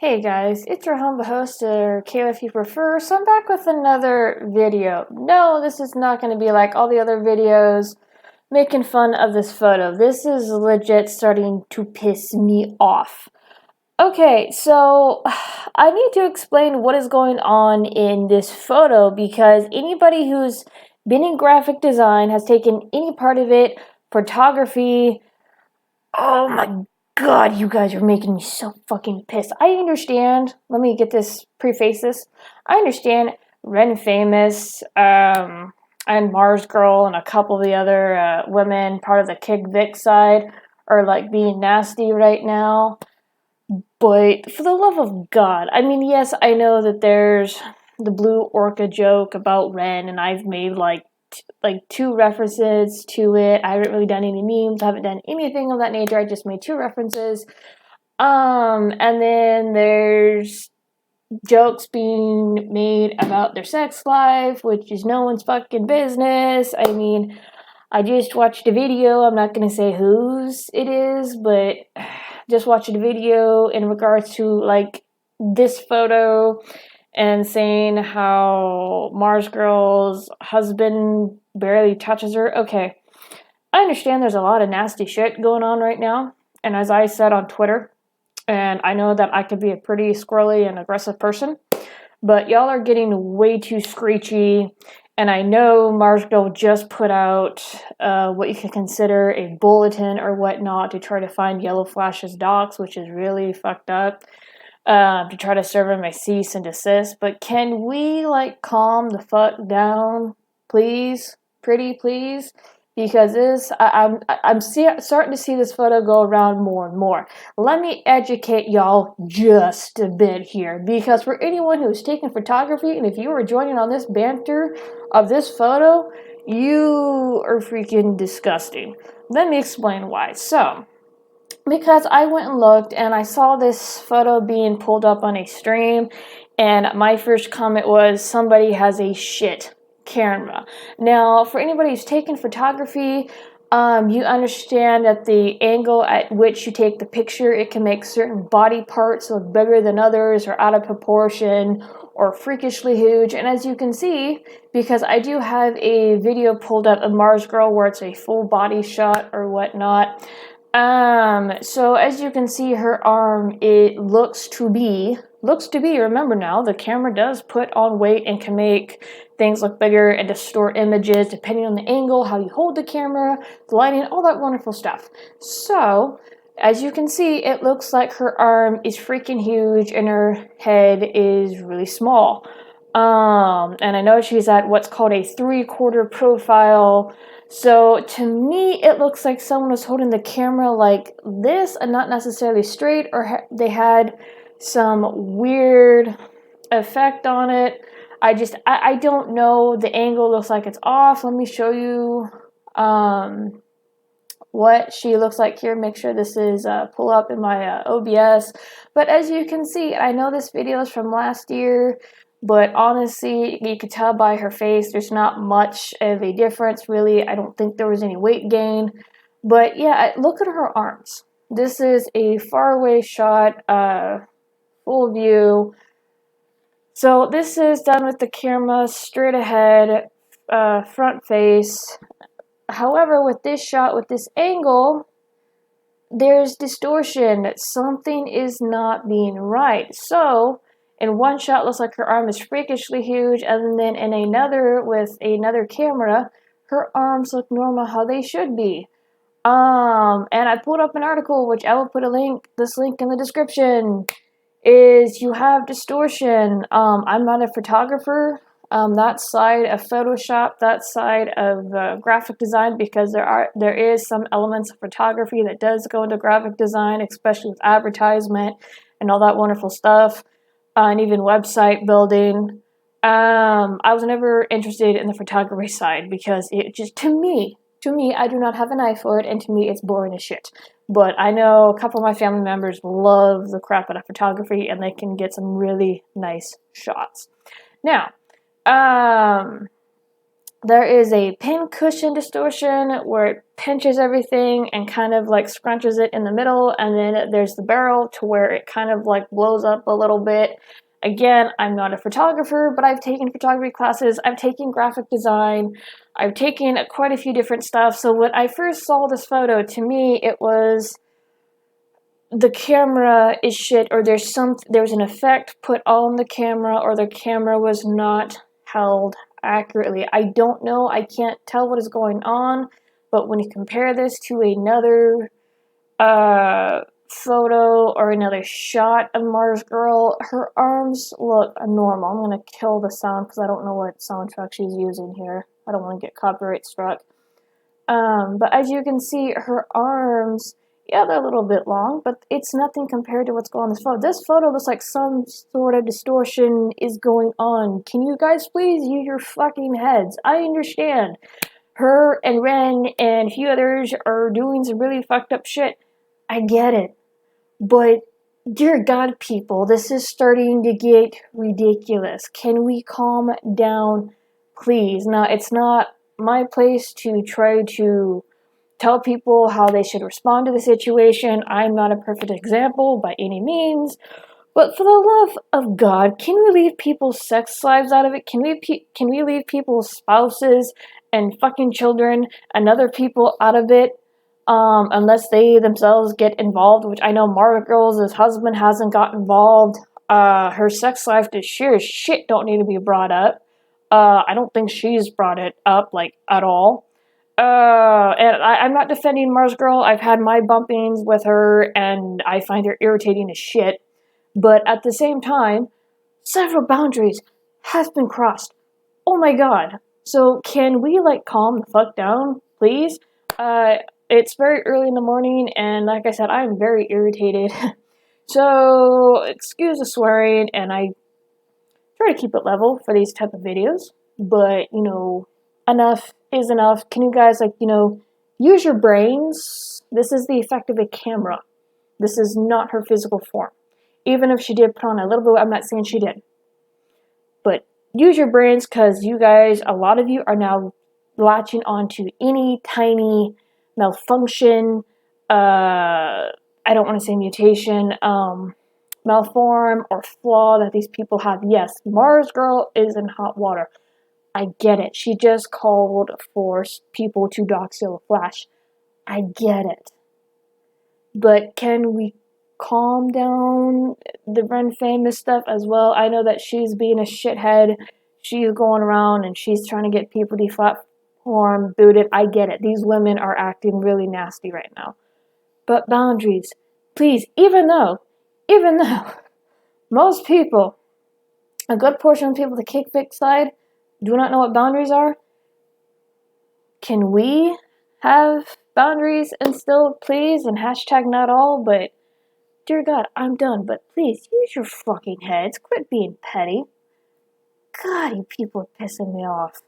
Hey guys, it's your humble host, or Kayla if you prefer, so I'm back with another video. No, this is not going to be like all the other videos making fun of this photo. This is legit starting to piss me off. Okay, so I need to explain what is going on in this photo because anybody who's been in graphic design has taken any part of it, photography. Oh my god, you guys are making me so fucking pissed. I understand. Let me get this, preface this. I understand Ren Famous, and MarzGurl and a couple of the other women, part of the Kick Vic side, are like being nasty right now. But for the love of God, I mean, yes, I know that there's the Blue Orca joke about Ren, and I've made like two references to it. I haven't really done any memes. I haven't done anything of that nature. I just made two references. And then there's jokes being made about their sex life, which is no one's fucking business. I mean, I just watched a video. I'm not gonna say whose it is, but just watched a video in regards to like this photo and saying how MarzGurl's husband barely touches her. Okay, I understand there's a lot of nasty shit going on right now, and as I said on Twitter, and I know that I could be a pretty squirrely and aggressive person, but y'all are getting way too screechy, and I know MarzGurl just put out what you could consider a bulletin or whatnot to try to find Yellow Flash's docs, which is really fucked up. To try to serve him a cease and desist, but can we like calm the fuck down, please, pretty please? Because I'm starting to see this photo go around more and more. Let me educate y'all just a bit here, because for anyone who's taking photography, and if you were joining on this banter of this photo, you are freaking disgusting. Let me explain why. So, because I went and looked and I saw this photo being pulled up on a stream, and my first comment was somebody has a shit camera. Now, for anybody who's taken photography, you understand that the angle at which you take the picture, it can make certain body parts look bigger than others or out of proportion or freakishly huge. And as you can see, because I do have a video pulled up of MarzGurl where it's a full body shot or whatnot. So as you can see, her arm, it looks to be, remember now, the camera does put on weight and can make things look bigger and distort images depending on the angle, how you hold the camera, the lighting, all that wonderful stuff. So, as you can see, it looks like her arm is freaking huge and her head is really small. And I know she's at what's called a 3/4 profile. So to me, it looks like someone was holding the camera like this and not necessarily straight, or they had some weird effect on it. I don't know. The angle looks like it's off. Let me show you what she looks like here. Make sure this is pull up in my OBS. But as you can see, I know this video is from last year, but honestly, you could tell by her face there's not much of a difference, really. I don't think there was any weight gain. But yeah, look at her arms. This is a far away shot, full view. So this is done with the camera straight ahead, front face. However, with this shot, with this angle, there's distortion. Something is not being right. So, in one shot, looks like her arm is freakishly huge, and then in another, with another camera, her arms look normal, how they should be. And I pulled up an article, which I will put this link in the description, is you have distortion. I'm not a photographer. That side of Photoshop, that side of graphic design, because there is some elements of photography that does go into graphic design, especially with advertisement and all that wonderful stuff, and even website building. I was never interested in the photography side because it just, to me, I do not have an eye for it, and to me, it's boring as shit. But I know a couple of my family members love the crap out of photography, and they can get some really nice shots. Now, there is a pin cushion distortion where it pinches everything and kind of like scrunches it in the middle, and then there's the barrel to where it kind of like blows up a little bit. Again, I'm not a photographer, but I've taken photography classes, I've taken graphic design, I've taken quite a few different stuff. So when I first saw this photo, to me it was the camera is shit, or there's an effect put on the camera, or the camera was not held accurately. I don't know, I can't tell what is going on, but when you compare this to another photo or another shot of MarzGurl, her arms look normal. I'm gonna kill the sound because I don't know what soundtrack she's using here. I don't want to get copyright struck. But as you can see, her arms, yeah, they're a little bit long, but it's nothing compared to what's going on in this photo. This photo looks like some sort of distortion is going on. Can you guys please use your fucking heads? I understand. Her and Ren and a few others are doing some really fucked up shit. I get it. But, dear God, people, this is starting to get ridiculous. Can we calm down, please? Now, it's not my place to try to tell people how they should respond to the situation. I'm not a perfect example by any means. But for the love of God, can we leave people's sex lives out of it? Can we leave people's spouses and fucking children and other people out of it? Unless they themselves get involved, which I know MarzGurl's husband hasn't got involved. Her sex life to sheer shit don't need to be brought up. I don't think she's brought it up, like, at all. And I'm not defending MarzGurl. I've had my bumpings with her, and I find her irritating as shit. But at the same time, several boundaries have been crossed. Oh my god. So can we, like, calm the fuck down, please? It's very early in the morning, and like I said, I'm very irritated. So, excuse the swearing, and I try to keep it level for these type of videos. But, you know, enough is enough. Can you guys, like, you know, use your brains? This is the effect of a camera. This is not her physical form. Even if she did put on a little bit, I'm not saying she did. But use your brains, because you guys, a lot of you are now latching onto any tiny malfunction, I don't want to say mutation, malform or flaw that these people have. Yes, MarzGurl is in hot water. I get it. She just called for people to doxil Flash. I get it. But can we calm down the Ren famous stuff as well? I know that she's being a shithead. She's going around and she's trying to get people deplatformed, booted. I get it. These women are acting really nasty right now. But boundaries. Please, even though most people, a good portion of people, the kickback side, do not know what boundaries are, can we have boundaries instilled, please? And hashtag not all, but dear God, I'm done. But please, use your fucking heads. Quit being petty. God, you people are pissing me off.